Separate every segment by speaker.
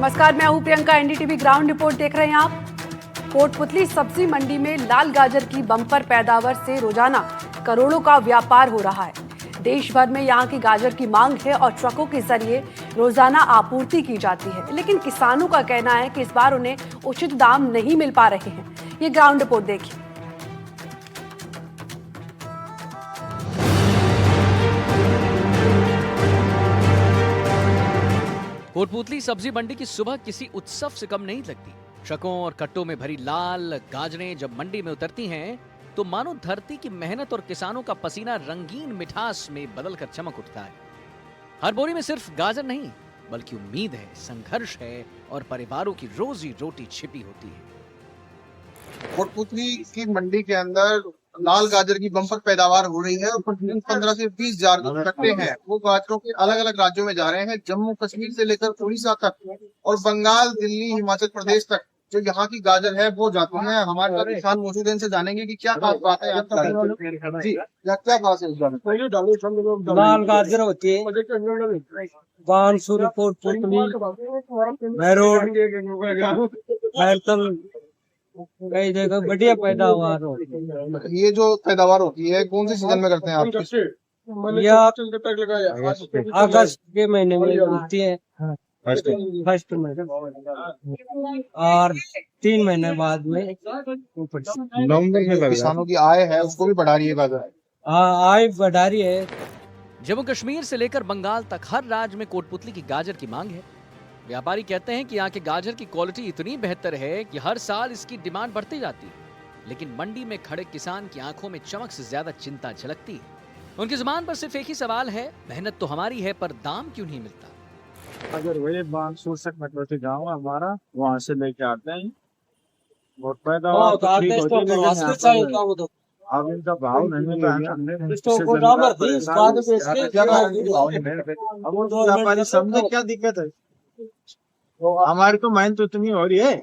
Speaker 1: नमस्कार, मैं हूं प्रियंका। एनडीटीवी ग्राउंड रिपोर्ट देख रहे हैं आप। कोटपुतली सब्जी मंडी में लाल गाजर की बम्पर पैदावार से रोजाना करोड़ों का व्यापार हो रहा है। देश भर में यहां की गाजर की मांग है और ट्रकों के जरिए रोजाना आपूर्ति की जाती है, लेकिन किसानों का कहना है कि इस बार उन्हें उचित दाम नहीं मिल पा रहे हैं। ये ग्राउंड रिपोर्ट देखिए।
Speaker 2: कोटपुतली सब्जी मंडी की सुबह किसी उत्सव से कम नहीं लगती। ट्रकों और कट्टों में भरी लाल गाजरें जब मंडी में उतरती हैं, तो मानो धरती की मेहनत और किसानों का पसीना रंगीन मिठास में बदलकर चमक उठता है। हर बोरी में सिर्फ गाजर नहीं, बल्कि उम्मीद है, संघर्ष है और परिवारों की रोजी रोटी छिपी होती है।
Speaker 3: कोटपुतली की मंडी के अंदर लाल गाजर की बम्पर पैदावार हो रही है और प्रतिदिन 15 से 20 हजार कट्टे हैं वो गाजरों के अलग अलग राज्यों में जा रहे हैं। जम्मू कश्मीर से लेकर उड़ीसा तक और बंगाल, दिल्ली, हिमाचल प्रदेश तक जो यहाँ की गाजर है वो जाती है। हमारे साथ किसान मौजूद हैं, इनसे जानेंगे कि क्या खास बात है आपका जी, क्या खास है इस गाजर?
Speaker 4: लाल गाजर होती है बानसूर, कोटपुतली, मैरोड, बैरतल, कई जगह बढ़िया पैदावार होती है।
Speaker 3: ये जो पैदावार होती है कौन से सीजन में करते हैं आप?
Speaker 4: अगस्त के महीने में होती है, फर्स्ट में, और 3 महीने बाद में
Speaker 3: नवंबर में। किसानों की आय है उसको भी बढ़ा रही है गाजर।
Speaker 4: आय बढ़ा रही है।
Speaker 2: जम्मू कश्मीर से लेकर बंगाल तक हर राज्य में कोटपुतली की गाजर की मांग है। व्यापारी कहते हैं कि यहाँ के गाजर की क्वालिटी इतनी बेहतर है कि हर साल इसकी डिमांड बढ़ती जाती है, लेकिन मंडी में खड़े किसान की आंखों में चमक से ज्यादा चिंता झलकती है। उनकी जुबान पर सिर्फ एक ही सवाल है, मेहनत तो हमारी है पर दाम क्यों नहीं मिलता?
Speaker 5: अगर वही बानसूर से कटौती गाँव हमारा, वहाँ से लेके आते हैं बहुत पैदावार तो ठीक होती है। अब इनका भाव नहीं मिल रहा है। समझे क्या दिक्कत है? हमारी तो मेहनत इतनी हो रही है,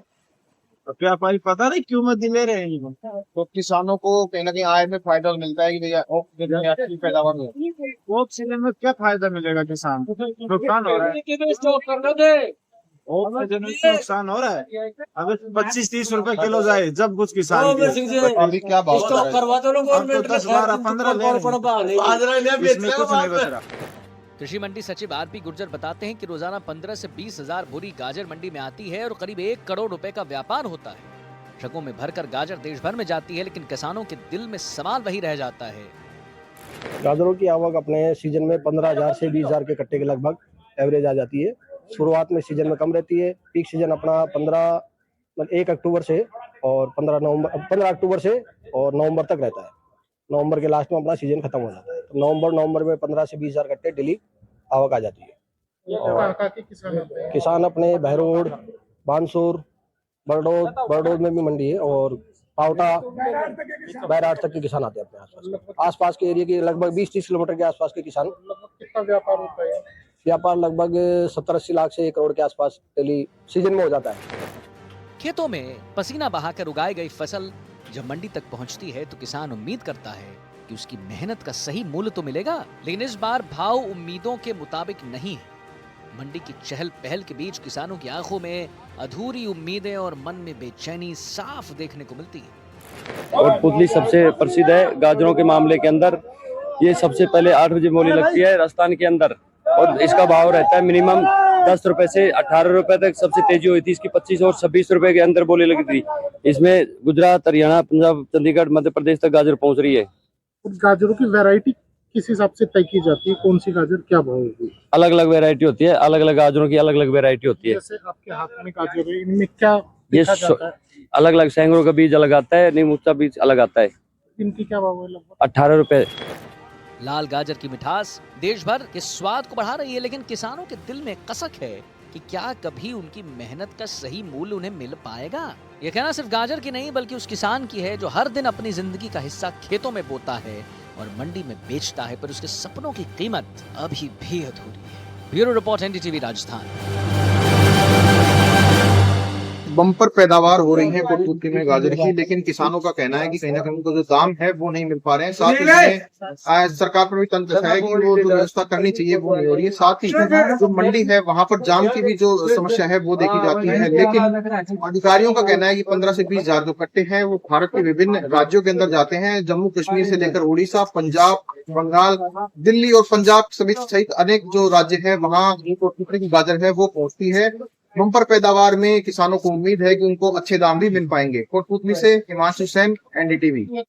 Speaker 5: तो व्यापारी पता नहीं क्यों मत दिले रहे हैं।
Speaker 3: तो किसानों को कहीं ना कहीं आय में फायदा मिलता है कि भैया अच्छी पैदावार में।
Speaker 5: ऑक्सीजन में क्या फायदा मिलेगा? किसान नुकसान हो रहा है, नुकसान हो रहा है। अगर 25-30 रुपए किलो जाए जब कुछ किसान
Speaker 3: अभी क्या भाव चल रहा है?
Speaker 5: 10-12-15 इसमें कुछ नहीं बच रहा।
Speaker 2: कृषि मंडी सचिव आरपी गुर्जर बताते हैं कि रोजाना 15 से 20 हजार बोरी गाजर मंडी में आती है और करीब 1 करोड़ रुपए का व्यापार होता है। ट्रकों में भरकर गाजर देश भर में जाती है, लेकिन किसानों के दिल में सवाल वही रह जाता है।
Speaker 6: गाजरों की आवक अपने सीजन में 15,000 से 20,000 के कट्टे के लगभग एवरेज आ जाती है। शुरुआत में सीजन में कम रहती है। पीक सीजन अपना 1 अक्टूबर से और 15 अक्टूबर से और नवंबर तक रहता है। नवंबर के लास्ट में अपना सीजन खत्म हो जाता है। तो नवंबर में 15 से 20,000 कट्टे डेली आवक आ जाती है। और किसान अपने बहरोड, बानसूर, बरडोद में भी मंडी है और पावटा, बैराट तक के किसान आते हैं अपने आसपास के एरिया के लगभग 20-30 किलोमीटर के आसपास के किसान।
Speaker 3: कितना व्यापार होता है?
Speaker 6: व्यापार लगभग 70-80 लाख से 1 करोड़ के आसपास डेली सीजन में हो जाता है।
Speaker 2: खेतों में पसीना बहाकर उगाई गई फसल जब मंडी तक पहुंचती है तो किसान उम्मीद करता है कि उसकी मेहनत का सही मूल्य तो मिलेगा, लेकिन इस बार भाव उम्मीदों के मुताबिक नहीं है। मंडी की चहल पहल के बीच किसानों की आंखों में अधूरी उम्मीदें और मन में बेचैनी साफ देखने को मिलती है।
Speaker 7: कोटपुतली सबसे प्रसिद्ध है गाजरों के मामले के अंदर। ये सबसे पहले 8 बजे बोली लगती है राजस्थान के अंदर और इसका भाव रहता है मिनिमम 10 रुपए से 18 रुपए तक। सबसे तेजी हुई थी इसकी 25 और 26 रुपए के अंदर बोली लगी थी। इसमें गुजरात, हरियाणा, पंजाब, चंडीगढ़, मध्य प्रदेश तक गाजर पहुंच रही है।
Speaker 8: गाजरों की वैरायटी किस हिसाब से तय की जाती है? कौन सी गाजर क्या भाव होगी?
Speaker 7: अलग अलग वैरायटी होती है, अलग अलग गाजरों की अलग अलग वैरायटी होती है।
Speaker 8: जैसे आपके हाथ में गाजर है, इनमें क्या
Speaker 7: ये
Speaker 8: जाता है?
Speaker 7: अलग अलग सैंगरों का बीज अलग आता है, नीमूच का बीज अलग आता है।
Speaker 8: इनकी क्या भाव है? लगभग
Speaker 7: 18 रुपए।
Speaker 2: लाल गाजर की मिठास देश भर के स्वाद को बढ़ा रही है, लेकिन किसानों के दिल में कसक है कि क्या कभी उनकी मेहनत का सही मूल्य उन्हें मिल पाएगा। ये कहना सिर्फ गाजर की नहीं बल्कि उस किसान की है जो हर दिन अपनी जिंदगी का हिस्सा खेतों में बोता है और मंडी में बेचता है, पर उसके सपनों की कीमत अभी भी अधूरी है। Bureau report, NDTV Rajasthan.
Speaker 3: Bumper पैदावार हो रही है कोटपुतली में गाजर की, लेकिन किसानों का कहना है कि कहीं ना कहीं उनको जो दाम है वो नहीं मिल पा रहे हैं। साथ ही में सरकार पर भी तंत्र है कि वो जो व्यवस्था करनी चाहिए वो नहीं हो रही है। साथ ही जो मंडी है वहां पर जाम की भी जो समस्या है वो देखी जाती है, लेकिन अधिकारियों का कहना है कि 15 से 20 हजार जो कट्टे हैं वो भारत के विभिन्न राज्यों के अंदर जाते हैं। जम्मू कश्मीर से लेकर उड़ीसा, पंजाब, बंगाल, दिल्ली और पंजाब सहित अनेक जो राज्य है वहाँ कोटपुतली की गाजर है वो पहुंचती है। बम्पर पैदावार में किसानों को उम्मीद है कि उनको अच्छे दाम भी मिल पाएंगे। कोटपुतली से हिमांशु सेन, एनडीटीवी।